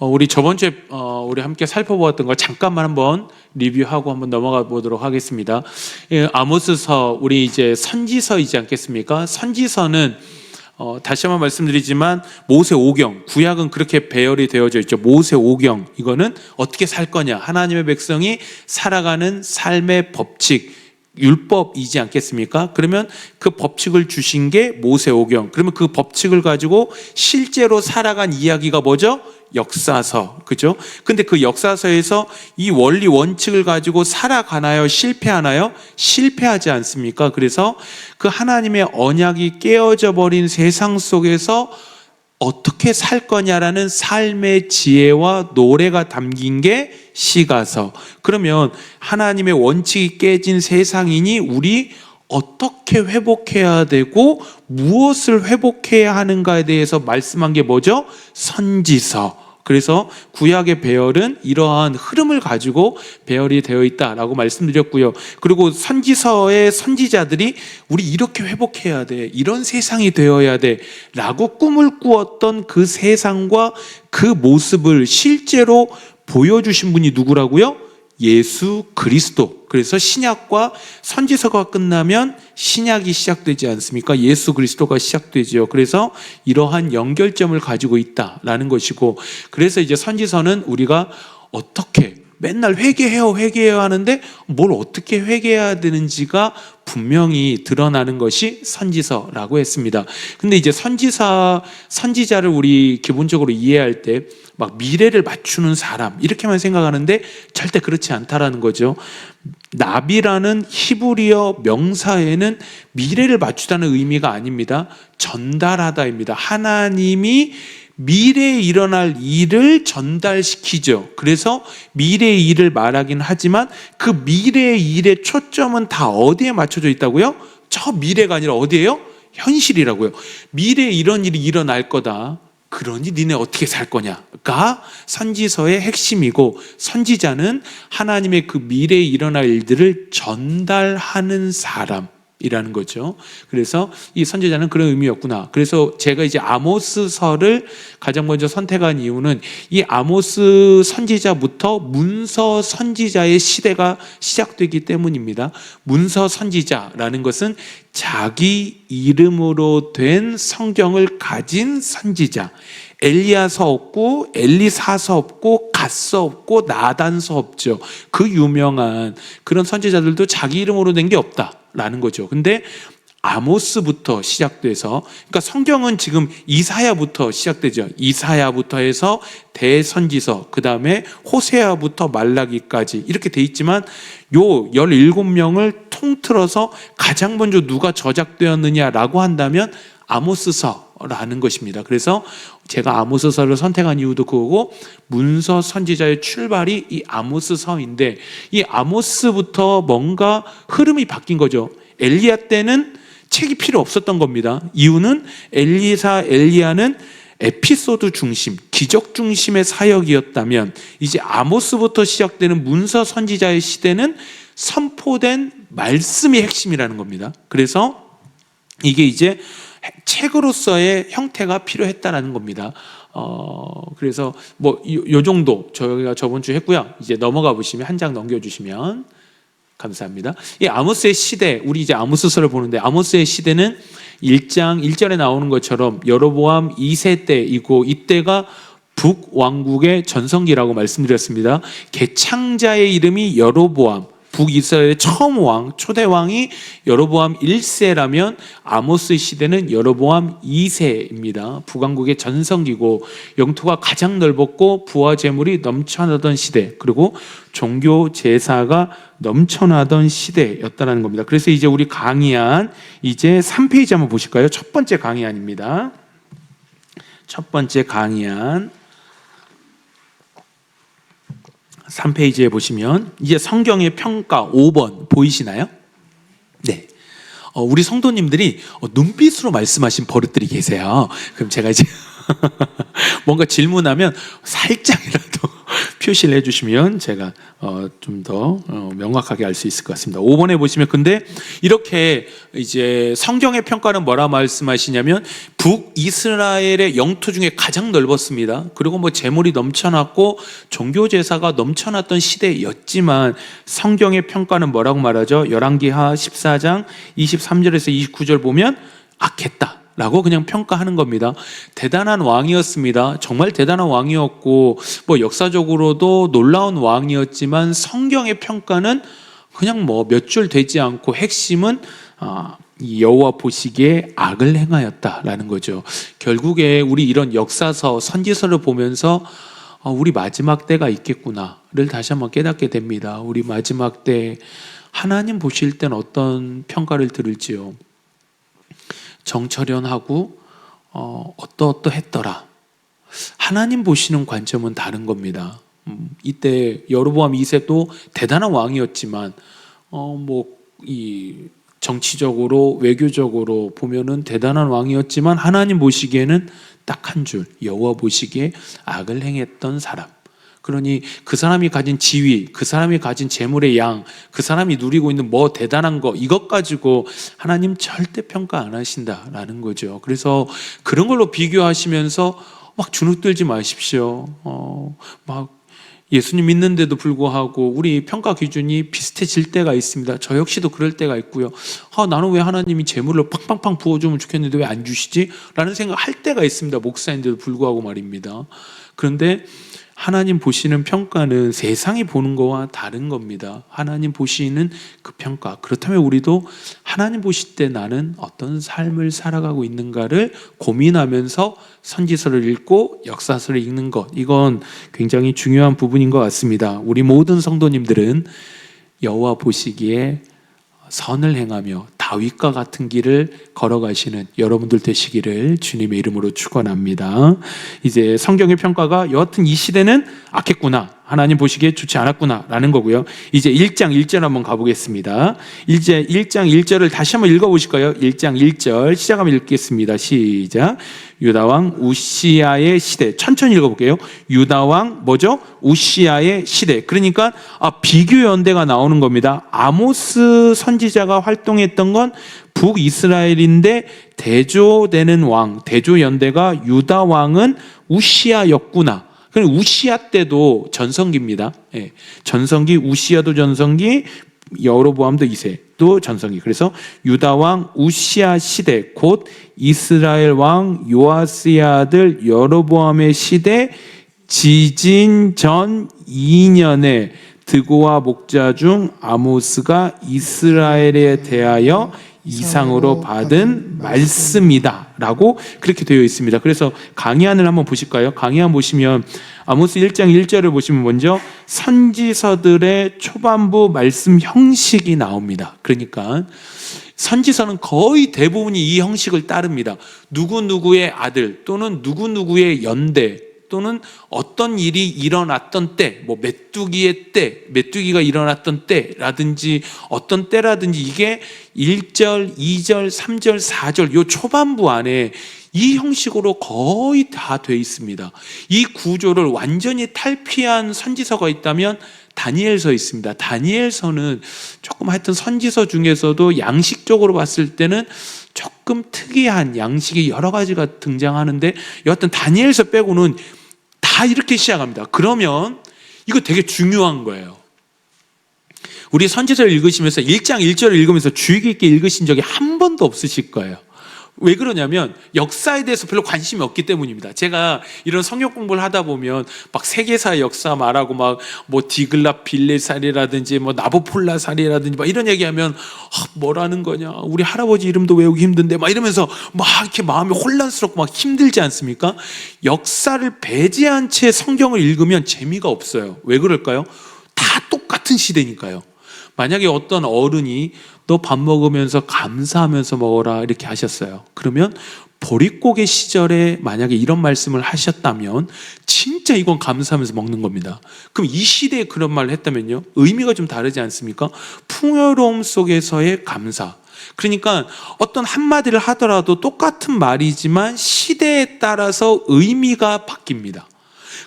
우리 저번 주에 우리 함께 살펴보았던 걸 잠깐만 한번 리뷰하고 한번 넘어가 보도록 하겠습니다. 아모스서 우리 이제 선지서이지 않겠습니까? 선지서는 다시 한번 말씀드리지만 모세 오경, 구약은 그렇게 배열이 되어져 있죠. 모세 오경, 이거는 어떻게 살 거냐, 하나님의 백성이 살아가는 삶의 법칙, 율법이지 않겠습니까? 그러면 그 법칙을 주신 게 모세 오경. 그러면 그 법칙을 가지고 실제로 살아간 이야기가 뭐죠? 역사서. 그죠? 근데 그 역사서에서 이 원리 원칙을 가지고 살아가나요? 실패하나요? 실패하지 않습니까? 그래서 그 하나님의 언약이 깨어져 버린 세상 속에서 어떻게 살 거냐라는 삶의 지혜와 노래가 담긴 게 시가서. 그러면 하나님의 원칙이 깨진 세상이니 우리 어떻게 회복해야 되고 무엇을 회복해야 하는가에 대해서 말씀한 게 뭐죠? 선지서. 그래서 구약의 배열은 이러한 흐름을 가지고 배열이 되어 있다라고 말씀드렸고요. 그리고 선지서의 선지자들이 우리 이렇게 회복해야 돼, 이런 세상이 되어야 돼 라고 꿈을 꾸었던 그 세상과 그 모습을 실제로 보여주신 분이 누구라고요? 예수 그리스도. 그래서 신약과 선지서가 끝나면 신약이 시작되지 않습니까? 예수 그리스도가 시작되죠. 그래서 이러한 연결점을 가지고 있다라는 것이고, 그래서 이제 선지서는 우리가 어떻게 맨날 회개해요 하는데 뭘 어떻게 회개해야 되는지가 분명히 드러나는 것이 선지서라고 했습니다. 근데 이제 선지자를 우리 기본적으로 이해할 때 막 미래를 맞추는 사람 이렇게만 생각하는데 절대 그렇지 않다라는 거죠. 나비라는 히브리어 명사에는 미래를 맞추다는 의미가 아닙니다. 전달하다입니다. 하나님이 미래에 일어날 일을 전달시키죠. 그래서 미래의 일을 말하긴 하지만 그 미래의 일의 초점은 다 어디에 맞춰져 있다고요? 저 미래가 아니라 어디예요? 현실이라고요. 미래에 이런 일이 일어날 거다, 그러니 니네 어떻게 살 거냐가 선지서의 핵심이고, 선지자는 하나님의 그 미래에 일어날 일들을 전달하는 사람이라는 거죠. 그래서 이 선지자는 그런 의미였구나. 그래서 제가 이제 아모스서를 가장 먼저 선택한 이유는 이 아모스 선지자부터 문서 선지자의 시대가 시작되기 때문입니다. 문서 선지자라는 것은 자기 이름으로 된 성경을 가진 선지자. 엘리야서 없고 엘리사서 없고 갓서 없고 나단서 없죠. 그 유명한 그런 선지자들도 자기 이름으로 된 게 없다라는 거죠. 근데 아모스부터 시작돼서, 그러니까 성경은 지금 이사야부터 시작되죠. 이사야부터 해서 대선지서, 그 다음에 호세아부터 말라기까지 이렇게 돼 있지만 요 17명을 통틀어서 가장 먼저 누가 저작되었느냐라고 한다면 아모스서라는 것입니다. 그래서 제가 아모스서를 선택한 이유도 그거고, 문서 선지자의 출발이 이 아모스서인데 이 아모스부터 뭔가 흐름이 바뀐 거죠. 엘리야 때는 책이 필요 없었던 겁니다. 이유는 엘리야는 에피소드 중심, 기적 중심의 사역이었다면 이제 아모스부터 시작되는 문서 선지자의 시대는 선포된 말씀이 핵심이라는 겁니다. 그래서 이게 이제 책으로서의 형태가 필요했다라는 겁니다. 그래서 뭐 요 정도 저희가 저번 주에 했고요. 이제 넘어가 보시면 한 장 넘겨주시면 감사합니다. 이 아모스의 시대, 우리 이제 아모스서를 보는데 아모스의 시대는 1장 1절에 나오는 것처럼 여로보암 2세 때이고, 이때가 북왕국의 전성기라고 말씀드렸습니다. 개창자의 이름이 여로보암, 북이스라엘의 처음 왕, 초대 왕이 여로보암 1세라면 아모스의 시대는 여로보암 2세입니다. 북왕국의 전성기고, 영토가 가장 넓었고 부와 재물이 넘쳐나던 시대, 그리고 종교 제사가 넘쳐나던 시대였다는 겁니다. 그래서 이제 우리 강의안 이제 3페이지 한번 보실까요? 첫 번째 강의안입니다. 첫 번째 강의안 3페이지에 보시면 이제 성경의 평가 5번 보이시나요? 네. 우리 성도님들이 눈빛으로 말씀하신 버릇들이 계세요. 그럼 제가 이제 뭔가 질문하면 살짝이라도 표시를 해주시면 제가 좀 더 명확하게 알 수 있을 것 같습니다. 5번에 보시면 근데 이렇게 이제 성경의 평가는 뭐라 말씀하시냐면 북이스라엘의 영토 중에 가장 넓었습니다. 그리고 뭐 재물이 넘쳐났고 종교 제사가 넘쳐났던 시대였지만 성경의 평가는 뭐라고 말하죠? 열왕기하 14장 23절에서 29절 보면 악했다 라고 그냥 평가하는 겁니다. 대단한 왕이었습니다. 정말 대단한 왕이었고 뭐 역사적으로도 놀라운 왕이었지만 성경의 평가는 그냥 뭐 몇 줄 되지 않고 핵심은 여호와 보시기에 악을 행하였다라는 거죠. 결국에 우리 이런 역사서 선지서를 보면서 우리 마지막 때가 있겠구나를 다시 한번 깨닫게 됩니다. 우리 마지막 때 하나님 보실 땐 어떤 평가를 들을지요. 정철현하고 어떠했더라. 하나님 보시는 관점은 다른 겁니다. 이때 여로보암 2세도 대단한 왕이었지만 이 정치적으로 외교적으로 보면은 대단한 왕이었지만 하나님 보시기에는 딱 한 줄, 여호와 보시기에 악을 행했던 사람. 그러니 그 사람이 가진 지위, 그 사람이 가진 재물의 양, 그 사람이 누리고 있는 뭐 대단한 거, 이것 가지고 하나님 절대 평가 안 하신다라는 거죠. 그래서 그런 걸로 비교하시면서 막 주눅들지 마십시오. 막 예수님 믿는데도 불구하고 우리 평가 기준이 비슷해질 때가 있습니다. 저 역시도 그럴 때가 있고요. 나는 왜 하나님이 재물을 팡팡팡 부어주면 좋겠는데 왜 안 주시지? 라는 생각할 때가 있습니다. 목사인데도 불구하고 말입니다. 그런데 하나님 보시는 평가는 세상이 보는 거와 다른 겁니다. 하나님 보시는 그 평가. 그렇다면 우리도 하나님 보실 때 나는 어떤 삶을 살아가고 있는가를 고민하면서 선지서를 읽고 역사서를 읽는 것. 이건 굉장히 중요한 부분인 것 같습니다. 우리 모든 성도님들은 여호와 보시기에 선을 행하며 다윗과 같은 길을 걸어가시는 여러분들 되시기를 주님의 이름으로 축원합니다. 이제 성경의 평가가 여하튼 이 시대는 악했구나, 하나님 보시기에 좋지 않았구나 라는 거고요. 이제 1장 1절 한번 가보겠습니다. 이제 1장 1절을 다시 한번 읽어보실까요? 1장 1절 시작하면 읽겠습니다. 시작. 유다왕 우시야의 시대. 천천히 읽어볼게요. 유다왕 뭐죠? 우시야의 시대. 그러니까 비교 연대가 나오는 겁니다. 아모스 선지자가 활동했던 건 북이스라엘인데 대조되는 왕, 대조 연대가 유다 왕은 우시야였구나. 그럼 우시야 때도 전성기입니다. 예. 전성기, 우시야도 전성기, 여로보암도 2세도 전성기. 그래서 유다 왕 우시야 시대, 곧 이스라엘 왕 요아스의 아들 여로보암의 시대 지진 전 2년에 드고와 목자 중 아모스가 이스라엘에 대하여 이상으로 받은 말씀이다 라고 그렇게 되어 있습니다. 그래서 강의안을 한번 보실까요? 강의안 보시면 아모스 1장 1절을 보시면 먼저 선지서들의 초반부 말씀 형식이 나옵니다. 그러니까 선지서는 거의 대부분이 이 형식을 따릅니다. 누구누구의 아들 또는 누구누구의 연대 또는 어떤 일이 일어났던 때, 뭐 메뚜기의 때, 메뚜기가 일어났던 때라든지 어떤 때라든지 이게 1절, 2절, 3절, 4절 요 초반부 안에 이 형식으로 거의 다 돼 있습니다. 이 구조를 완전히 탈피한 선지서가 있다면 다니엘서 있습니다. 다니엘서는 조금 하여튼 선지서 중에서도 양식적으로 봤을 때는 조금 특이한 양식이 여러 가지가 등장하는데 여하튼 다니엘서 빼고는 다 이렇게 시작합니다. 그러면 이거 되게 중요한 거예요. 우리 선지서를 읽으시면서 1장 1절을 읽으면서 주의 깊게 읽으신 적이 한 번도 없으실 거예요. 왜 그러냐면 역사에 대해서 별로 관심이 없기 때문입니다. 제가 이런 성경 공부를 하다 보면 막 세계사 역사 말하고 막 뭐 디글라 빌레살이라든지 뭐 나보폴라살이라든지 막 이런 얘기하면 뭐라는 거냐, 우리 할아버지 이름도 외우기 힘든데 막 이러면서 막 이렇게 마음이 혼란스럽고 막 힘들지 않습니까? 역사를 배제한 채 성경을 읽으면 재미가 없어요. 왜 그럴까요? 다 똑같은 시대니까요. 만약에 어떤 어른이 너 밥 먹으면서 감사하면서 먹어라 이렇게 하셨어요. 그러면 보릿고개 시절에 만약에 이런 말씀을 하셨다면 진짜 이건 감사하면서 먹는 겁니다. 그럼 이 시대에 그런 말을 했다면요, 의미가 좀 다르지 않습니까? 풍요로움 속에서의 감사. 그러니까 어떤 한마디를 하더라도 똑같은 말이지만 시대에 따라서 의미가 바뀝니다.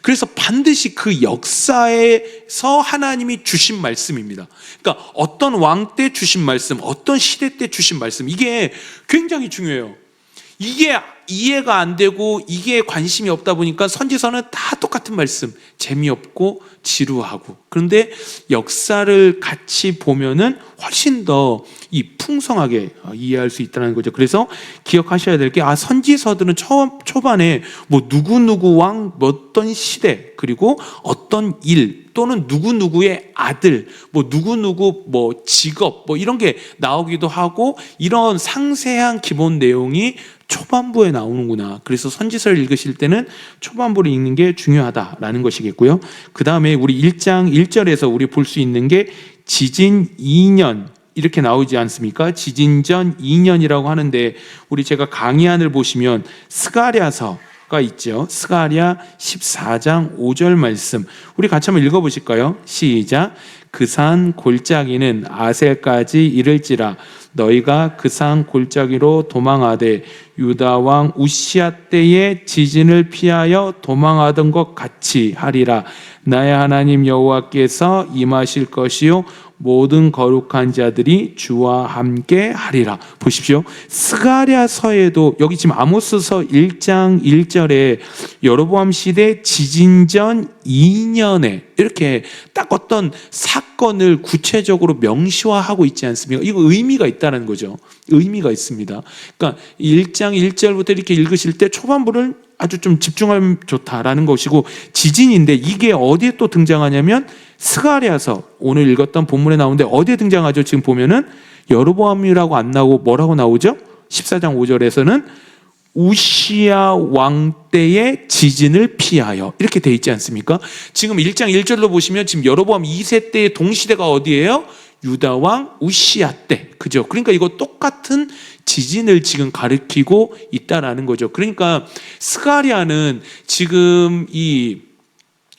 그래서 반드시 그 역사에서 하나님이 주신 말씀입니다. 그러니까 어떤 왕 때 주신 말씀, 어떤 시대 때 주신 말씀, 이게 굉장히 중요해요. 이게 이해가 안 되고 이게 관심이 없다 보니까 선지서는 다 똑같은 말씀, 재미없고 지루하고. 그런데 역사를 같이 보면은 훨씬 더 이 풍성하게 이해할 수 있다는 거죠. 그래서 기억하셔야 될 게, 선지서들은 초반에 뭐 누구누구 왕, 어떤 시대, 그리고 어떤 일, 또는 누구누구의 아들, 뭐 누구누구 뭐 직업, 뭐 이런 게 나오기도 하고, 이런 상세한 기본 내용이 초반부에 나오는구나. 그래서 선지서를 읽으실 때는 초반부를 읽는 게 중요하다라는 것이겠고요. 그 다음에 우리 1장 1절에서 우리 볼 수 있는 게 지진 2년 이렇게 나오지 않습니까? 지진 전 2년이라고 하는데, 우리 제가 강의안을 보시면 스가랴서가 있죠. 스가랴 14장 5절 말씀, 우리 같이 한번 읽어보실까요? 시작. 그 산 골짜기는 아셀까지 이를지라 너희가 그 산 골짜기로 도망하되 유다 왕 우시야 때의 지진을 피하여 도망하던 것 같이 하리라. 나의 하나님 여호와께서 임하실 것이요 모든 거룩한 자들이 주와 함께 하리라. 보십시오. 스가랴서에도, 여기 지금 아모스서 1장 1절에 여로보암 시대 지진 전 2년에 이렇게 딱 어떤 사건을 구체적으로 명시화하고 있지 않습니까? 이거 의미가 있다는 거죠. 의미가 있습니다. 그러니까 1장 1절부터 이렇게 읽으실 때 초반부를 아주 좀 집중하면 좋다라는 것이고, 지진인데 이게 어디에 또 등장하냐면 스가랴서, 오늘 읽었던 본문에 나오는데 어디에 등장하죠? 지금 보면은 여로보암이라고 안 나오고 뭐라고 나오죠? 14장 5절에서는 우시야 왕 때의 지진을 피하여, 이렇게 돼 있지 않습니까? 지금 1장 1절로 보시면 지금 여로보암 2세 때의 동시대가 어디예요? 유다 왕 우시야 때. 그죠? 그러니까 이거 똑같은 지진을 지금 가리키고 있다라는 거죠. 그러니까 스가랴는 지금 이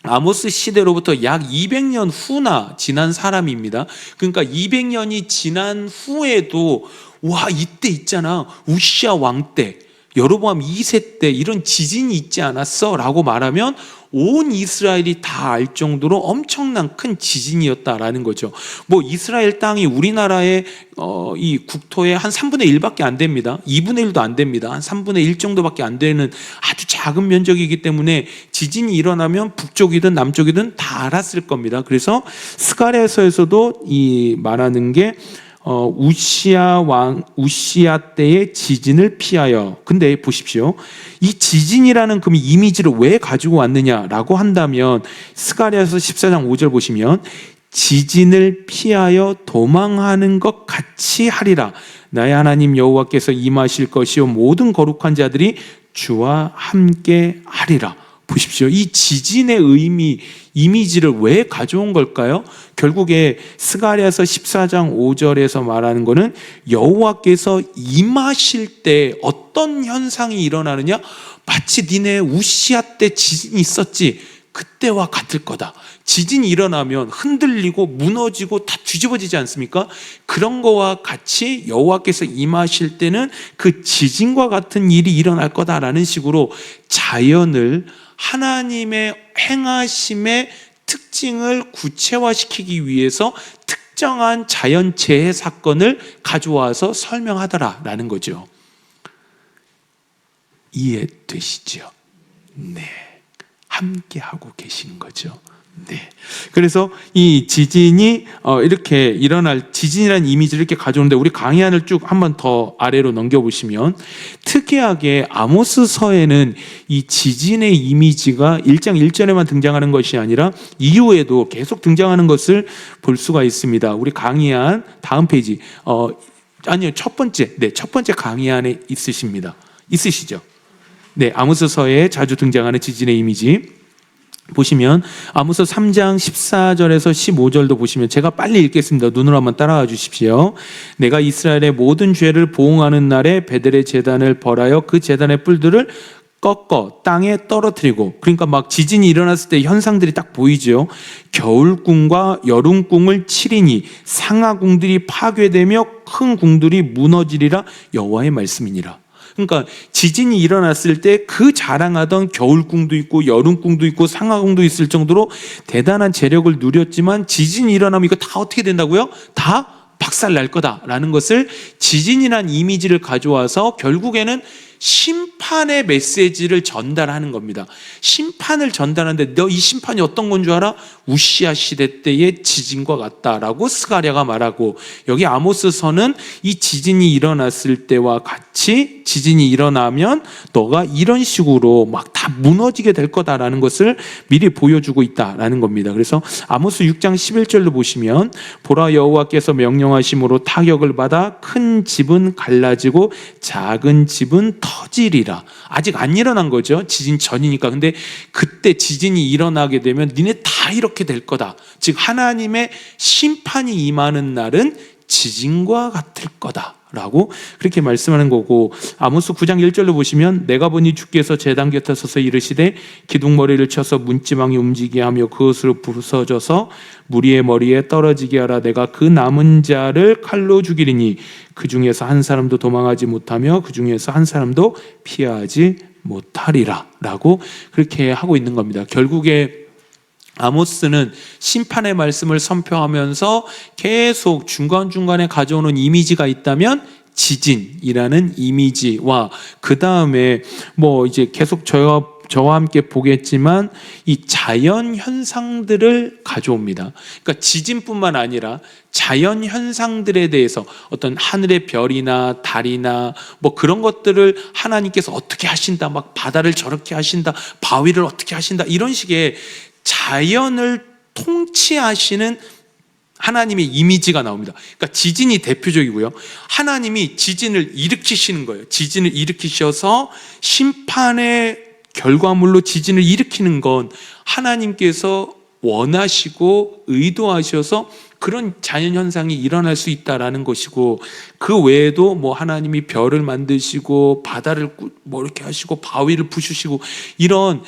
아모스 시대로부터 약 200년 후나 지난 사람입니다. 그러니까 200년이 지난 후에도 와, 이때 있잖아, 우시야 왕 때, 여로보암 2세 때 이런 지진이 있지 않았어? 라고 말하면 온 이스라엘이 다 알 정도로 엄청난 큰 지진이었다라는 거죠. 뭐 이스라엘 땅이 우리나라의 이 국토의 한 3분의 1밖에 안 됩니다. 2분의 1도 안 됩니다. 한 3분의 1 정도밖에 안 되는 아주 작은 면적이기 때문에 지진이 일어나면 북쪽이든 남쪽이든 다 알았을 겁니다. 그래서 스가랴서에서도 이 말하는 게 우시야 때의 지진을 피하여. 근데 보십시오. 이 지진이라는 그 이미지를 왜 가지고 왔느냐라고 한다면, 스가랴서 14장 5절 보시면 지진을 피하여 도망하는 것 같이 하리라. 나의 하나님 여호와께서 임하실 것이요 모든 거룩한 자들이 주와 함께 하리라. 보십시오. 이 지진의 의미, 이미지를 왜 가져온 걸까요? 결국에 스가랴서 14장 5절에서 말하는 것은 여호와께서 임하실 때 어떤 현상이 일어나느냐? 마치 니네 우시야 때 지진이 있었지, 그때와 같을 거다. 지진이 일어나면 흔들리고 무너지고 다 뒤집어지지 않습니까? 그런 거와 같이 여호와께서 임하실 때는 그 지진과 같은 일이 일어날 거다라는 식으로 자연을, 하나님의 행하심의 특징을 구체화시키기 위해서 특정한 자연재해 사건을 가져와서 설명하더라라는 거죠. 이해되시죠? 네. 함께하고 계신 거죠. 네. 그래서 이 지진이 이렇게 일어날, 지진이라는 이미지를 이렇게 가져오는데, 우리 강의안을 쭉 한번 더 아래로 넘겨보시면 특이하게 아모스서에는 이 지진의 이미지가 1장 1절에만 등장하는 것이 아니라 이후에도 계속 등장하는 것을 볼 수가 있습니다. 우리 강의안 다음 페이지, 아니요, 첫 번째 강의안에 있으시죠? 네, 아모스서에 자주 등장하는 지진의 이미지 보시면 아모스 3장 14절에서 15절도 보시면, 제가 빨리 읽겠습니다. 눈으로 한번 따라와 주십시오. 내가 이스라엘의 모든 죄를 보응하는 날에 베델의 제단을 벌하여 그 제단의 뿔들을 꺾어 땅에 떨어뜨리고, 그러니까 막 지진이 일어났을 때 현상들이 딱 보이죠. 겨울궁과 여름궁을 치리니 상하궁들이 파괴되며 큰 궁들이 무너지리라. 여호와의 말씀이니라. 그러니까 지진이 일어났을 때 그 자랑하던 겨울궁도 있고 여름궁도 있고 상하궁도 있을 정도로 대단한 재력을 누렸지만 지진이 일어나면 이거 다 어떻게 된다고요? 다 박살 날 거다라는 것을 지진이란 이미지를 가져와서 결국에는 심판의 메시지를 전달하는 겁니다. 심판을 전달하는데 너 이 심판이 어떤 건 줄 알아? 우시아 시대 때의 지진과 같다라고 스가랴가 말하고, 여기 아모스서는 이 지진이 일어났을 때와 같이 지진이 일어나면 너가 이런 식으로 막 다 무너지게 될 거다라는 것을 미리 보여주고 있다라는 겁니다. 그래서 아모스 6장 11절로 보시면 보라 여호와께서 명령하심으로 타격을 받아 큰 집은 갈라지고 작은 집은 터지리라. 아직 안 일어난 거죠. 지진 전이니까. 근데 그때 지진이 일어나게 되면 니네 다 이렇게 될 거다. 즉 하나님의 심판이 임하는 날은 지진과 같을 거다 라고 그렇게 말씀하는 거고, 아모스 9장 1절로 보시면 내가 보니 주께서 제단 곁에 서서 이르시되 기둥머리를 쳐서 문지방이 움직이게 하며 그것으로 부서져서 무리의 머리에 떨어지게 하라. 내가 그 남은 자를 칼로 죽이리니 그 중에서 한 사람도 도망하지 못하며 그 중에서 한 사람도 피하지 못하리라 라고 그렇게 하고 있는 겁니다. 결국에 아모스는 심판의 말씀을 선포하면서 계속 중간중간에 가져오는 이미지가 있다면 지진이라는 이미지와 그 다음에 뭐 이제 계속 저와 함께 보겠지만 이 자연 현상들을 가져옵니다. 그러니까 지진뿐만 아니라 자연 현상들에 대해서 어떤 하늘의 별이나 달이나 뭐 그런 것들을 하나님께서 어떻게 하신다, 막 바다를 저렇게 하신다, 바위를 어떻게 하신다, 이런 식의 자연을 통치하시는 하나님의 이미지가 나옵니다. 그러니까 지진이 대표적이고요. 하나님이 지진을 일으키시는 거예요. 지진을 일으키셔서 심판의 결과물로 지진을 일으키는 건 하나님께서 원하시고 의도하셔서 그런 자연현상이 일어날 수 있다라는 것이고, 그 외에도 뭐 하나님이 별을 만드시고 바다를 뭐 이렇게 하시고 바위를 부수시고, 이런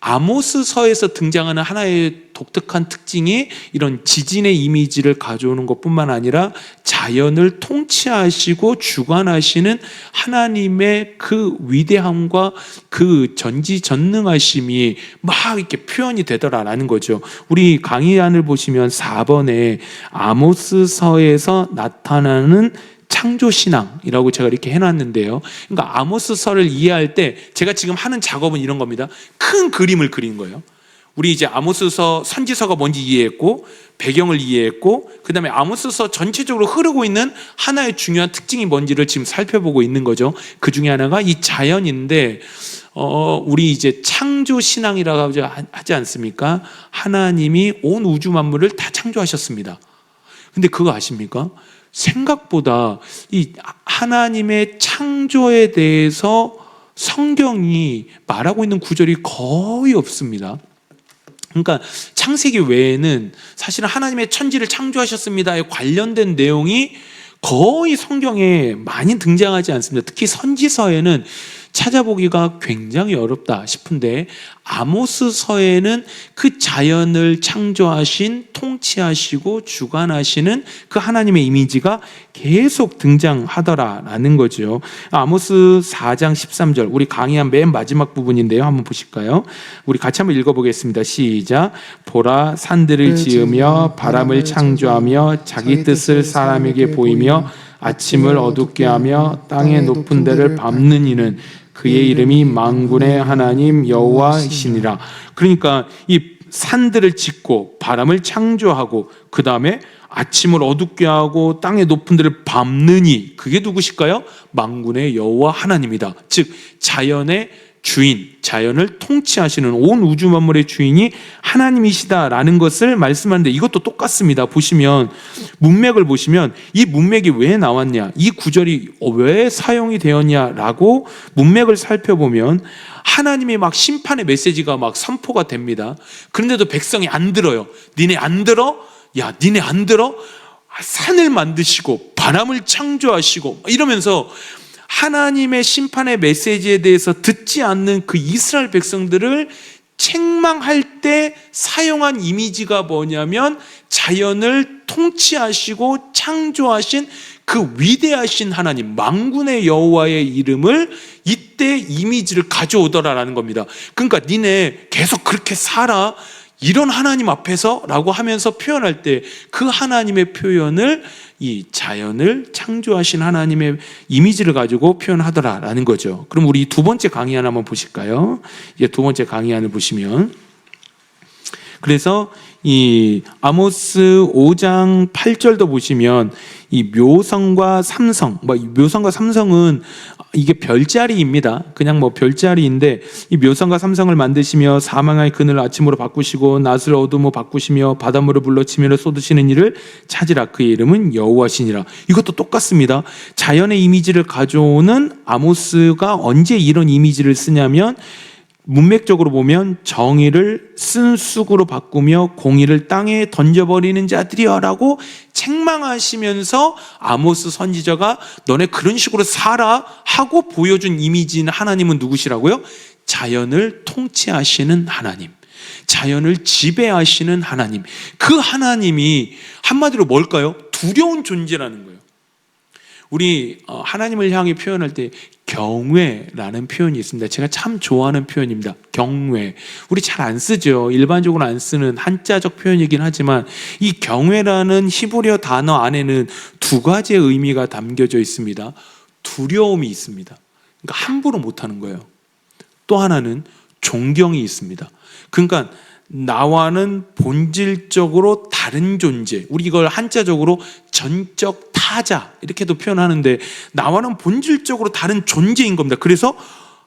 아모스서에서 등장하는 하나의 독특한 특징이 이런 지진의 이미지를 가져오는 것뿐만 아니라 자연을 통치하시고 주관하시는 하나님의 그 위대함과 그 전지전능하심이 막 이렇게 표현이 되더라라는 거죠. 우리 강의안을 보시면 4번에 아모스서에서 나타나는 창조신앙이라고 제가 이렇게 해놨는데요. 그러니까 아모스서를 이해할 때 제가 지금 하는 작업은 이런 겁니다. 큰 그림을 그리는 거예요. 우리 이제 아모스서 선지서가 뭔지 이해했고, 배경을 이해했고, 그 다음에 아모스서 전체적으로 흐르고 있는 하나의 중요한 특징이 뭔지를 지금 살펴보고 있는 거죠. 그 중에 하나가 이 자연인데, 우리 이제 창조신앙이라고 하지 않습니까? 하나님이 온 우주 만물을 다 창조하셨습니다. 근데 그거 아십니까? 생각보다 이 하나님의 창조에 대해서 성경이 말하고 있는 구절이 거의 없습니다. 그러니까 창세기 외에는 사실은 하나님의 천지를 창조하셨습니다에 관련된 내용이 거의 성경에 많이 등장하지 않습니다. 특히 선지서에는 찾아보기가 굉장히 어렵다 싶은데, 아모스서에는 그 자연을 창조하신, 통치하시고 주관하시는 그 하나님의 이미지가 계속 등장하더라라는 거죠. 아모스 4장 13절, 우리 강의한 맨 마지막 부분인데요. 한번 보실까요? 우리 같이 한번 읽어보겠습니다. 시작. 보라, 산들을 지으며 바람을 창조하며 자기 뜻을 사람에게 보이며 아침을 어둡게 하며 땅의 높은 데를 밟는 이는 그의 이름이 만군의 하나님 여호와이시니라. 그러니까 이 산들을 짓고 바람을 창조하고 그 다음에 아침을 어둡게 하고 땅의 높은 데를 밟느니, 그게 누구실까요? 만군의 여호와 하나님이다. 즉 자연의 주인, 자연을 통치하시는 온 우주 만물의 주인이 하나님이시다라는 것을 말씀하는데, 이것도 똑같습니다. 보시면 문맥을 보시면 이 문맥이 왜 나왔냐, 이 구절이 왜 사용이 되었냐라고 문맥을 살펴보면 하나님의 막 심판의 메시지가 막 선포가 됩니다. 그런데도 백성이 안 들어요. 니네 안 들어? 야, 니네 안 들어? 산을 만드시고 바람을 창조하시고 이러면서 하나님의 심판의 메시지에 대해서 듣지 않는 그 이스라엘 백성들을 책망할 때 사용한 이미지가 뭐냐면 자연을 통치하시고 창조하신 그 위대하신 하나님, 만군의 여호와의 이름을 이때 이미지를 가져오더라라는 겁니다. 그러니까 니네 계속 그렇게 살아, 이런 하나님 앞에서 라고 하면서 표현할 때 그 하나님의 표현을 이 자연을 창조하신 하나님의 이미지를 가지고 표현하더라라는 거죠. 그럼 우리 두 번째 강의안 한번 보실까요? 이제 두 번째 강의안을 보시면, 그래서 이 아모스 5장 8절도 보시면 이 묘성과 삼성, 묘성과 삼성은 이게 별자리입니다. 그냥 별자리인데, 이 묘성과 삼성을 만드시며 사망의 그늘을 아침으로 바꾸시고 낮을 어둠으로 바꾸시며 바닷물을 불러치며 쏟으시는 이를 찾으라. 그의 이름은 여호와시니라. 이것도 똑같습니다. 자연의 이미지를 가져오는 아모스가 언제 이런 이미지를 쓰냐면, 문맥적으로 보면 정의를 쓴 쑥으로 바꾸며 공의를 땅에 던져버리는 자들이여 라고 책망하시면서 아모스 선지자가 너네 그런 식으로 살아 하고 보여준 이미지는 하나님은 누구시라고요? 자연을 통치하시는 하나님, 자연을 지배하시는 하나님. 그 하나님이 한마디로 뭘까요? 두려운 존재라는 거예요. 우리 하나님을 향해 표현할 때 경외라는 표현이 있습니다. 제가 참 좋아하는 표현입니다. 경외. 우리 잘 안 쓰죠. 일반적으로 안 쓰는 한자적 표현이긴 하지만 이 경외라는 히브리어 단어 안에는 두 가지의 의미가 담겨져 있습니다. 두려움이 있습니다. 그러니까 함부로 못하는 거예요. 또 하나는 존경이 있습니다. 그러니까 나와는 본질적으로 다른 존재, 우리 이걸 한자적으로 전적 타자 이렇게도 표현하는데, 나와는 본질적으로 다른 존재인 겁니다. 그래서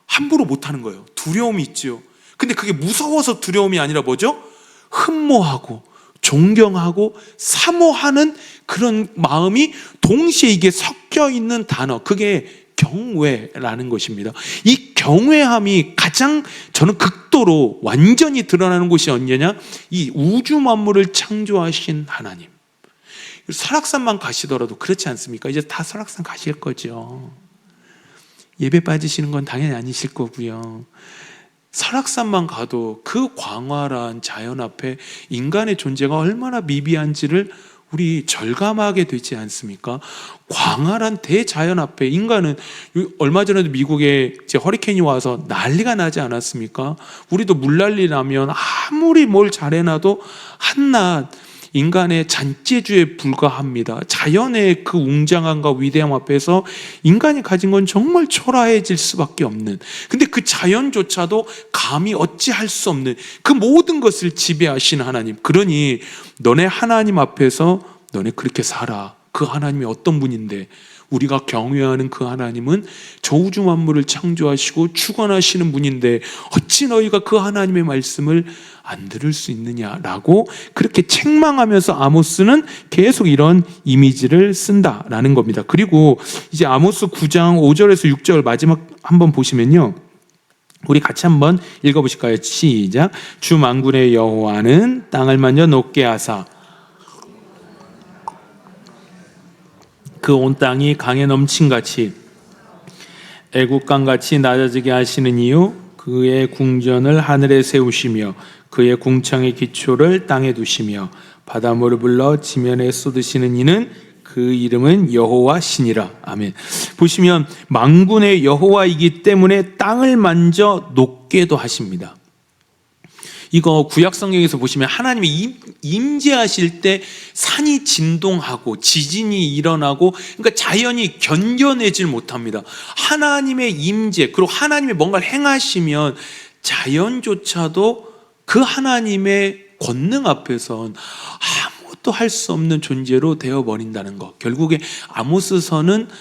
함부로 못하는 거예요. 두려움이 있죠. 근데 그게 무서워서 두려움이 아니라 뭐죠? 흠모하고 존경하고 사모하는 그런 마음이 동시에 이게 섞여 있는 단어, 그게 경외라는 것입니다. 이 경외함이 가장 저는 극도로 완전히 드러나는 곳이 언제냐? 이 우주 만물을 창조하신 하나님. 설악산만 가시더라도 그렇지 않습니까? 이제 다 설악산 가실 거죠. 예배 빠지시는 건 당연히 아니실 거고요. 설악산만 가도 그 광활한 자연 앞에 인간의 존재가 얼마나 미비한지를 우리 절감하게 되지 않습니까? 광활한 대자연 앞에 인간은, 얼마 전에도 미국에 이제 허리케인이 와서 난리가 나지 않았습니까? 우리도 물난리 나면 아무리 뭘 잘해놔도 한낱 인간의 잔재주에 불과합니다. 자연의 그 웅장함과 위대함 앞에서 인간이 가진 건 정말 초라해질 수밖에 없는, 근데 그 자연조차도 감히 어찌할 수 없는 그 모든 것을 지배하시는 하나님. 그러니 너네 하나님 앞에서 너네 그렇게 살아. 그 하나님이 어떤 분인데, 우리가 경외하는 그 하나님은 저 우주 만물을 창조하시고 주관하시는 분인데 어찌 너희가 그 하나님의 말씀을 안 들을 수 있느냐라고 그렇게 책망하면서 아모스는 계속 이런 이미지를 쓴다라는 겁니다. 그리고 이제 아모스 9장 5절에서 6절 마지막 한번 보시면요, 우리 같이 한번 읽어보실까요? 시작. 주 만군의 여호와는 땅을 만져 높게 하사 그 온 땅이 강에 넘친같이 애국강같이 낮아지게 하시는 이유, 그의 궁전을 하늘에 세우시며 그의 궁창의 기초를 땅에 두시며 바닷물을 불러 지면에 쏟으시는 이는 그 이름은 여호와시니라. 아멘. 보시면 만군의 여호와이기 때문에 땅을 만져 높게도 하십니다. 이거 구약 성경에서 보시면 하나님이 임재하실 때 산이 진동하고 지진이 일어나고, 그러니까 자연이 견뎌내질 못합니다. 하나님의 임재, 그리고 하나님이 뭔가를 행하시면 자연조차도 그 하나님의 권능 앞에선 아무것도 할 수 없는 존재로 되어버린다는 것. 결국에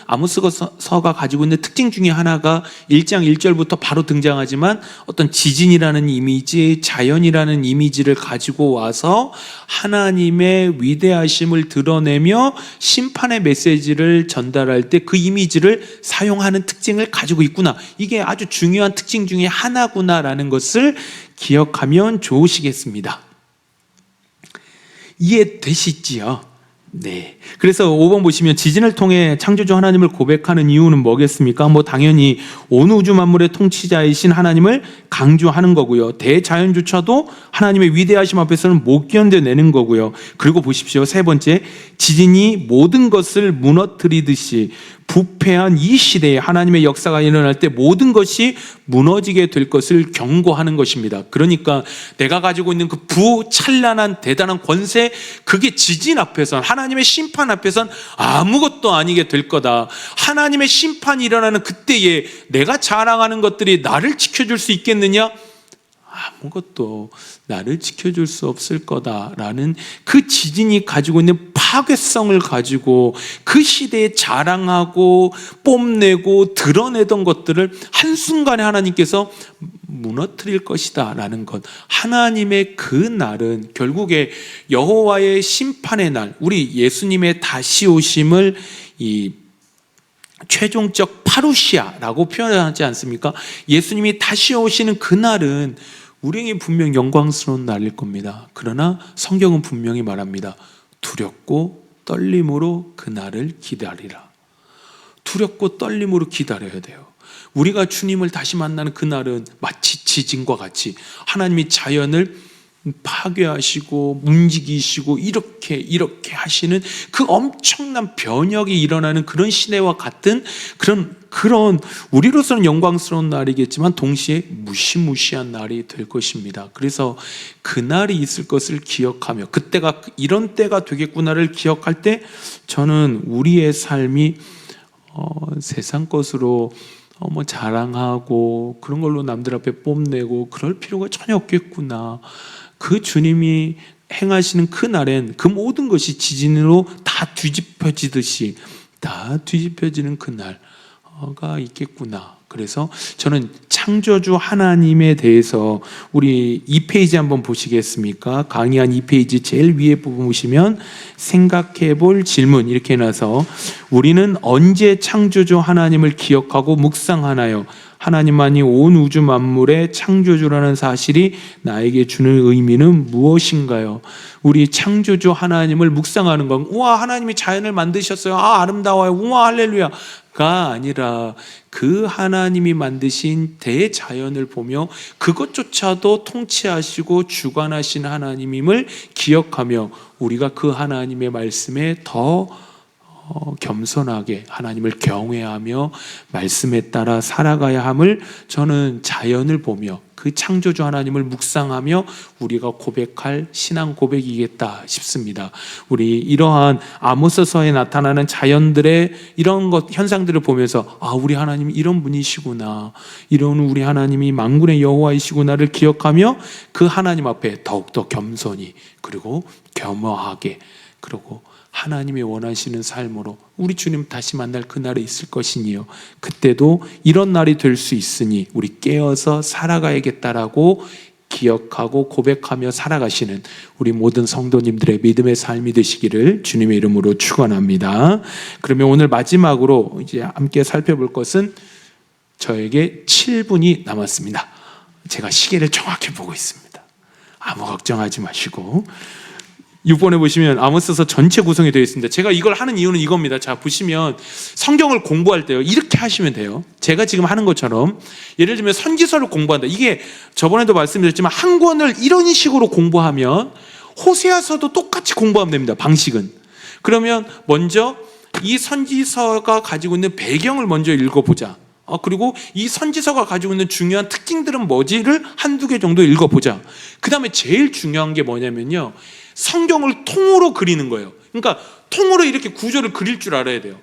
아모스서가 가지고 있는 특징 중에 하나가 1장 1절부터 바로 등장하지만 어떤 지진이라는 이미지, 자연이라는 이미지를 가지고 와서 하나님의 위대하심을 드러내며 심판의 메시지를 전달할 때 그 이미지를 사용하는 특징을 가지고 있구나. 이게 아주 중요한 특징 중에 하나구나라는 것을 기억하면 좋으시겠습니다. 이해되시지요? 네. 그래서 5번 보시면 지진을 통해 창조주 하나님을 고백하는 이유는 뭐겠습니까? 당연히 온 우주 만물의 통치자이신 하나님을 강조하는 거고요. 대자연조차도 하나님의 위대하심 앞에서는 못 견뎌내는 거고요. 그리고 보십시오. 세 번째, 지진이 모든 것을 무너뜨리듯이 부패한 이 시대에 하나님의 역사가 일어날 때 모든 것이 무너지게 될 것을 경고하는 것입니다. 그러니까 내가 가지고 있는 그 부찬란한 대단한 권세, 그게 지진 앞에선, 하나님의 심판 앞에선 아무것도 아니게 될 거다. 하나님의 심판이 일어나는 그때에 내가 자랑하는 것들이 나를 지켜줄 수 있겠느냐? 아무것도 나를 지켜줄 수 없을 거다라는 그 지진이 가지고 있는 파괴성을 가지고 그 시대에 자랑하고 뽐내고 드러내던 것들을 한순간에 하나님께서 무너뜨릴 것이다 라는 것. 하나님의 그 날은 결국에 여호와의 심판의 날, 우리 예수님의 다시 오심을 이 최종적 파루시아라고 표현하지 않습니까? 예수님이 다시 오시는 그날은 우리에게 분명 영광스러운 날일 겁니다. 그러나 성경은 분명히 말합니다. 두렵고 떨림으로 그날을 기다리라. 두렵고 떨림으로 기다려야 돼요. 우리가 주님을 다시 만나는 그날은 마치 지진과 같이 하나님이 자연을 파괴하시고 움직이시고 이렇게 하시는 그 엄청난 변혁이 일어나는 그런 시대와 같은 그런 우리로서는 영광스러운 날이겠지만 동시에 무시무시한 날이 될 것입니다. 그래서 그날이 있을 것을 기억하며 그때가 이런 때가 되겠구나를 기억할 때 저는 우리의 삶이 세상 것으로 자랑하고 그런 걸로 남들 앞에 뽐내고 그럴 필요가 전혀 없겠구나. 그 주님이 행하시는 그 날엔 그 모든 것이 지진으로 다 뒤집혀지듯이 다 뒤집혀지는 그날가 있겠구나. 그래서 저는 창조주 하나님에 대해서 우리 2페이지 한번 보시겠습니까? 강의한 2페이지 제일 위에 부분 보시면 생각해 볼 질문 이렇게 해놔서 우리는 언제 창조주 하나님을 기억하고 묵상하나요? 하나님만이 온 우주 만물의 창조주라는 사실이 나에게 주는 의미는 무엇인가요? 우리 창조주 하나님을 묵상하는 건 우와 하나님이 자연을 만드셨어요. 아름다워요. 우와 할렐루야가 아니라 그 하나님이 만드신 대자연을 보며 그것조차도 통치하시고 주관하신 하나님임을 기억하며 우리가 그 하나님의 말씀에 더 겸손하게 하나님을 경외하며 말씀에 따라 살아가야 함을 저는 자연을 보며 그 창조주 하나님을 묵상하며 우리가 고백할 신앙 고백이겠다 싶습니다. 우리 이러한 아모스서에 나타나는 자연들의 이런 현상들을 보면서 우리 하나님이 이런 분이시구나, 이런 우리 하나님이 만군의 여호와이시구나를 기억하며 그 하나님 앞에 더욱더 겸손히 그리고 겸허하게 그리고 하나님이 원하시는 삶으로 우리 주님 다시 만날 그날에 있을 것이니요 그때도 이런 날이 될 수 있으니 우리 깨어서 살아가야겠다라고 기억하고 고백하며 살아가시는 우리 모든 성도님들의 믿음의 삶이 되시기를 주님의 이름으로 축원합니다. 그러면 오늘 마지막으로 이제 함께 살펴볼 것은 저에게 7분이 남았습니다. 제가 시계를 정확히 보고 있습니다. 아무 걱정하지 마시고 6번에 보시면 아모스서 전체 구성이 되어 있습니다. 제가 이걸 하는 이유는 이겁니다. 자, 보시면 성경을 공부할 때요 이렇게 하시면 돼요. 제가 지금 하는 것처럼 예를 들면 선지서를 공부한다. 이게 저번에도 말씀드렸지만 한 권을 이런 식으로 공부하면 호세아서도 똑같이 공부하면 됩니다. 방식은. 그러면 먼저 이 선지서가 가지고 있는 배경을 먼저 읽어보자. 그리고 이 선지서가 가지고 있는 중요한 특징들은 뭐지를 한두 개 정도 읽어보자. 그 다음에 제일 중요한 게 뭐냐면요 성경을 통으로 그리는 거예요. 그러니까 통으로 이렇게 구조를 그릴 줄 알아야 돼요.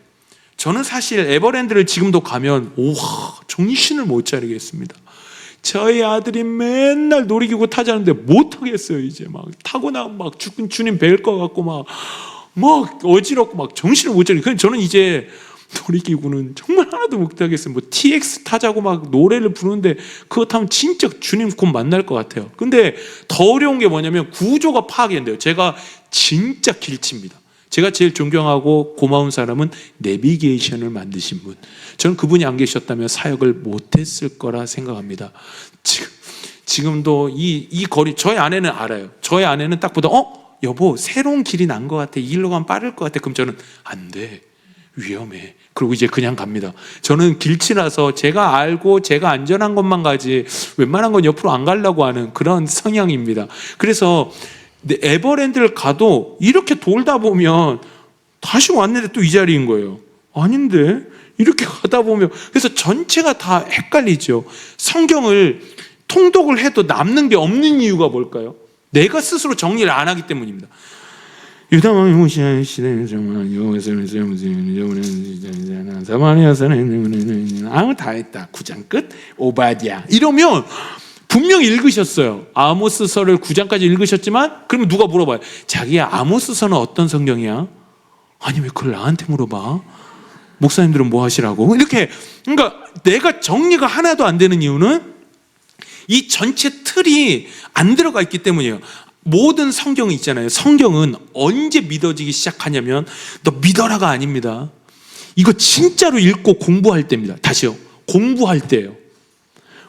저는 사실 에버랜드를 지금도 가면 정신을 못 차리겠습니다. 저희 아들이 맨날 놀이기구 타자는데 못 타겠어요. 이제 막 타고 나면 막 주님 뵐 것 같고 막 어지럽고 막 정신을 못 차리고. 저는 이제 놀이기구는 정말 하나도 못 타겠어요. TX 타자고 막 노래를 부르는데 그거 타면 진짜 주님 곧 만날 것 같아요. 근데 더 어려운 게 뭐냐면 구조가 파악이 안 돼요. 제가 진짜 길치입니다. 제가 제일 존경하고 고마운 사람은 내비게이션을 만드신 분. 저는 그분이 안 계셨다면 사역을 못했을 거라 생각합니다. 지금도 이 거리 저희 아내는 알아요. 저희 아내는 딱 보다 여보 새로운 길이 난 것 같아, 이 길로 가면 빠를 것 같아. 그럼 저는 안 돼, 위험해. 그리고 이제 그냥 갑니다. 저는 길치라서 제가 알고 제가 안전한 것만 가지 웬만한 건 옆으로 안 가려고 하는 그런 성향입니다. 그래서 에버랜드를 가도 이렇게 돌다 보면 다시 왔는데 또 이 자리인 거예요. 아닌데 이렇게 가다 보면, 그래서 전체가 다 헷갈리죠. 성경을 통독을 해도 남는 게 없는 이유가 뭘까요? 내가 스스로 정리를 안 하기 때문입니다. 유다왕 호시아의 시대에 사마리아서는 아무 다 했다. 9장 끝. 오바댜 이러면 분명히 읽으셨어요. 아모스서를 9장까지 읽으셨지만, 그러면 누가 물어봐요. 자기야, 아모스서는 어떤 성경이야? 아니 왜 그걸 나한테 물어봐? 목사님들은 뭐 하시라고? 이렇게. 그러니까 내가 정리가 하나도 안 되는 이유는 이 전체 틀이 안 들어가 있기 때문이에요. 모든 성경이 있잖아요. 성경은 언제 믿어지기 시작하냐면 너 믿어라가 아닙니다. 이거 진짜로 읽고 공부할 때입니다. 다시요, 공부할 때예요.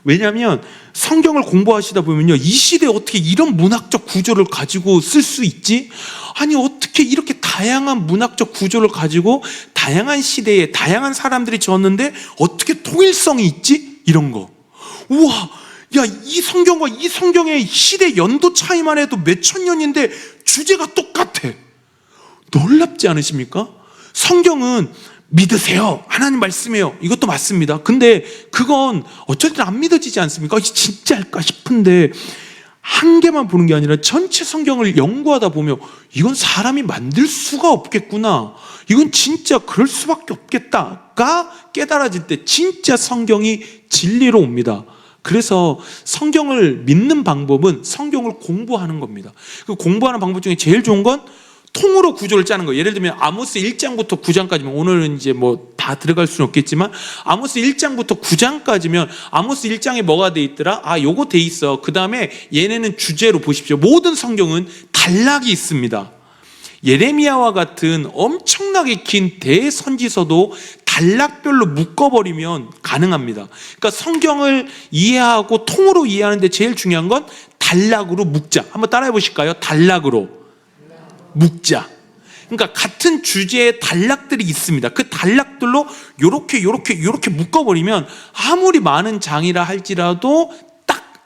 왜냐하면 성경을 공부하시다 보면요, 이 시대에 어떻게 이런 문학적 구조를 가지고 쓸 수 있지? 아니 어떻게 이렇게 다양한 문학적 구조를 가지고 다양한 시대에 다양한 사람들이 적었는데 어떻게 통일성이 있지? 이런 거. 우와, 야, 이 성경과 이 성경의 시대 연도 차이만 해도 몇천 년인데 주제가 똑같아. 놀랍지 않으십니까? 성경은 믿으세요, 하나님 말씀이에요, 이것도 맞습니다. 근데 그건 어쩔 땐 안 믿어지지 않습니까? 진짜일까 싶은데 한 개만 보는 게 아니라 전체 성경을 연구하다 보면 이건 사람이 만들 수가 없겠구나, 이건 진짜 그럴 수밖에 없겠다가 깨달아질 때 진짜 성경이 진리로 옵니다. 그래서 성경을 믿는 방법은 성경을 공부하는 겁니다. 그 공부하는 방법 중에 제일 좋은 건 통으로 구조를 짜는 거예요. 예를 들면 아모스 1장부터 9장까지면, 오늘은 이제 뭐 다 들어갈 수는 없겠지만 아모스 1장부터 9장까지면 아모스 1장에 뭐가 돼 있더라? 아, 요거 돼 있어. 그 다음에 얘네는 주제로 보십시오. 모든 성경은 단락이 있습니다. 예레미야와 같은 엄청나게 긴 대선지서도 단락별로 묶어버리면 가능합니다. 그러니까 성경을 이해하고 통으로 이해하는데 제일 중요한 건 단락으로 묶자. 한번 따라해 보실까요? 단락으로 묶자. 그러니까 같은 주제의 단락들이 있습니다. 그 단락들로 요렇게 묶어버리면 아무리 많은 장이라 할지라도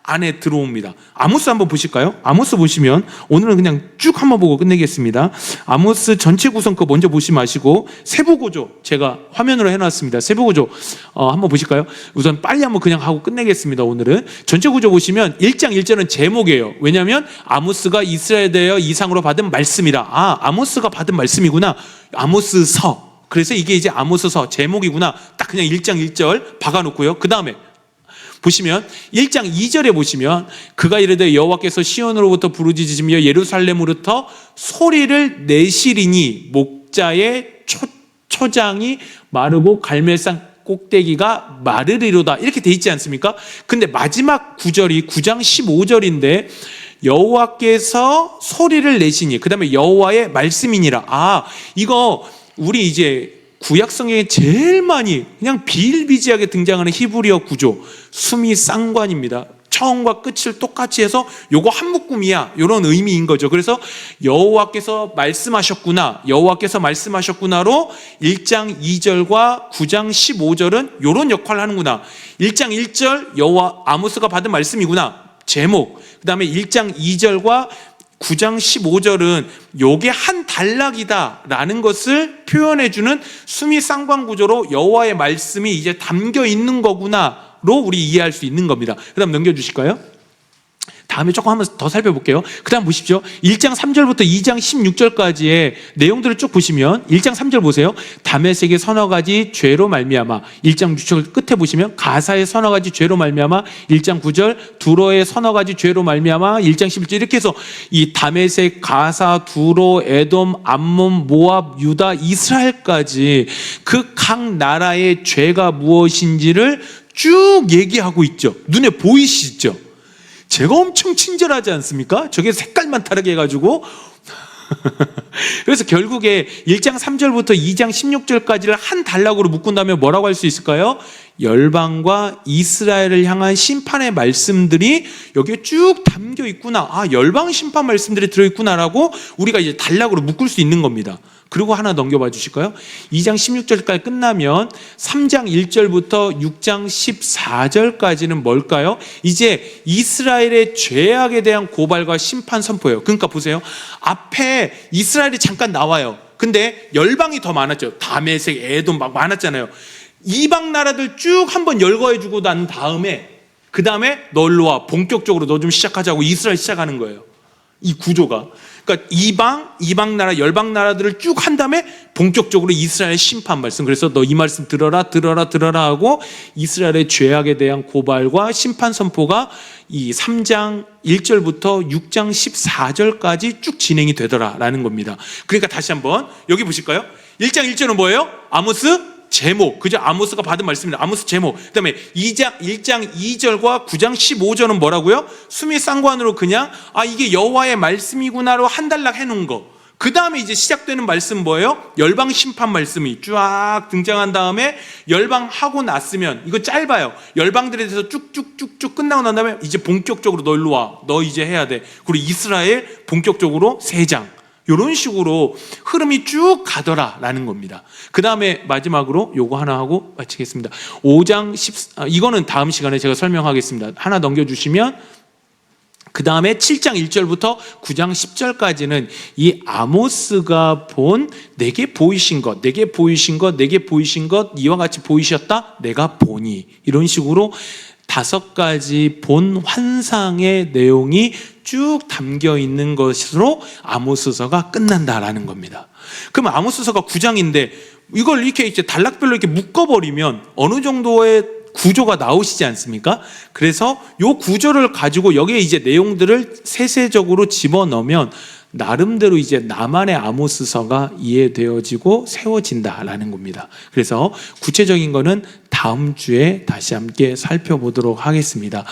안에 들어옵니다. 아모스 한번 보실까요? 아모스 보시면, 오늘은 그냥 쭉 한번 보고 끝내겠습니다. 아모스 전체 구성 거 먼저 보시 마시고 세부 구조 제가 화면으로 해놨습니다. 세부 구조 한번 보실까요? 우선 빨리 한번 그냥 하고 끝내겠습니다. 오늘은 전체 구조 보시면 1장 1절은 제목이에요. 왜냐하면 아모스가 이스라엘에 대하여 이상으로 받은 말씀이라. 아, 아모스가 받은 말씀이구나. 아모스서. 그래서 이게 이제 아모스서 제목이구나. 딱 그냥 1장 1절 박아놓고요. 그 다음에 보시면 1장 2절에 보시면 그가 이르되 여호와께서 시온으로부터 부르짖으시며 예루살렘으로부터 소리를 내시리니 목자의 초장이 마르고 갈멜산 꼭대기가 마르리로다, 이렇게 돼 있지 않습니까? 근데 마지막 구절이 9장 15절인데 여호와께서 소리를 내시니, 그 다음에 여호와의 말씀이니라. 아, 이거 우리 이제 구약 성경에 제일 많이 그냥 비일비재하게 등장하는 히브리어 구조, 수미 쌍관입니다. 처음과 끝을 똑같이 해서 요거 한 묶음이야, 이런 의미인 거죠. 그래서 여호와께서 말씀하셨구나, 여호와께서 말씀하셨구나로 1장 2절과 9장 15절은 요런 역할을 하는구나. 1장 1절 여호와 아모스가 받은 말씀이구나, 제목. 그 다음에 1장 2절과 9장 15절은 요게 한 단락이다라는 것을 표현해주는 수미 쌍관 구조로 여호와의 말씀이 이제 담겨 있는 거구나로 우리 이해할 수 있는 겁니다. 그 다음 넘겨주실까요? 다음에 조금 한번 더 살펴볼게요. 그 다음 보십시오. 1장 3절부터 2장 16절까지의 내용들을 쭉 보시면 1장 3절 보세요. 다메섹의 서너 가지 죄로 말미암아. 1장 6절 끝에 보시면 가사의 서너 가지 죄로 말미암아. 1장 9절 두로의 서너 가지 죄로 말미암아. 1장 11절 이렇게 해서 이 다메섹, 가사, 두로, 에돔, 암몬, 모압, 유다, 이스라엘까지 그 각 나라의 죄가 무엇인지를 쭉 얘기하고 있죠. 눈에 보이시죠? 제가 엄청 친절하지 않습니까? 저게 색깔만 다르게 해가지고 그래서 결국에 1장 3절부터 2장 16절까지를 한 단락으로 묶은다면 뭐라고 할 수 있을까요? 열방과 이스라엘을 향한 심판의 말씀들이 여기에 쭉 담겨 있구나. 아, 열방 심판 말씀들이 들어있구나라고 우리가 이제 단락으로 묶을 수 있는 겁니다. 그리고 하나 넘겨봐 주실까요? 2장 16절까지 끝나면 3장 1절부터 6장 14절까지는 뭘까요? 이제 이스라엘의 죄악에 대한 고발과 심판 선포예요. 그러니까 보세요. 앞에 이스라엘이 잠깐 나와요. 근데 열방이 더 많았죠. 다메섹, 에돔 막 많았잖아요. 이방 나라들 쭉 한번 열거해주고 난 다음에 그 다음에 너 일로 와. 본격적으로 너 좀 시작하자고 이스라엘 시작하는 거예요. 이 구조가. 그러니까 이방 나라, 열방 나라들을 쭉 한 다음에 본격적으로 이스라엘의 심판 말씀. 그래서 너 이 말씀 들어라 하고 이스라엘의 죄악에 대한 고발과 심판 선포가 이 3장 1절부터 6장 14절까지 쭉 진행이 되더라라는 겁니다. 그러니까 다시 한번 여기 보실까요? 1장 1절은 뭐예요? 아모스 제목, 그죠? 아모스가 받은 말씀입니다. 아모스 제목. 그 다음에 1장 2절과 9장 15절은 뭐라고요? 수미 쌍관으로 그냥 이게 여호와의 말씀이구나로 한 단락 해놓은 거. 그 다음에 이제 시작되는 말씀 뭐예요? 열방 심판 말씀이 쫙 등장한 다음에 열방하고 났으면 이거 짧아요. 열방들에 대해서 쭉쭉쭉쭉 끝나고 난 다음에 이제 본격적으로 너 일로 와. 너 이제 해야 돼. 그리고 이스라엘 본격적으로 3장. 이런 식으로 흐름이 쭉 가더라라는 겁니다. 그 다음에 마지막으로 요거 하나 하고 마치겠습니다. 5장 이거는 다음 시간에 제가 설명하겠습니다. 하나 넘겨주시면 그 다음에 7장 1절부터 9장 10절까지는 이 아모스가 본 내게 보이신 것 이와 같이 보이셨다 내가 보니, 이런 식으로 5가지 본 환상의 내용이 쭉 담겨 있는 것으로 아모스서가 끝난다라는 겁니다. 그럼 아모스서가 9장인데 이걸 이렇게 이제 단락별로 이렇게 묶어버리면 어느 정도의 구조가 나오시지 않습니까? 그래서 이 구조를 가지고 여기에 이제 내용들을 세세적으로 집어넣으면 나름대로 이제 나만의 아모스서가 이해되어지고 세워진다라는 겁니다. 그래서 구체적인 거는 다음 주에 다시 함께 살펴보도록 하겠습니다.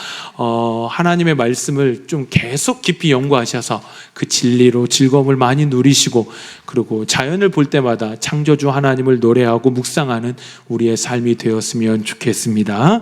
하나님의 말씀을 좀 계속 깊이 연구하셔서 그 진리로 즐거움을 많이 누리시고, 그리고 자연을 볼 때마다 창조주 하나님을 노래하고 묵상하는 우리의 삶이 되었으면 좋겠습니다.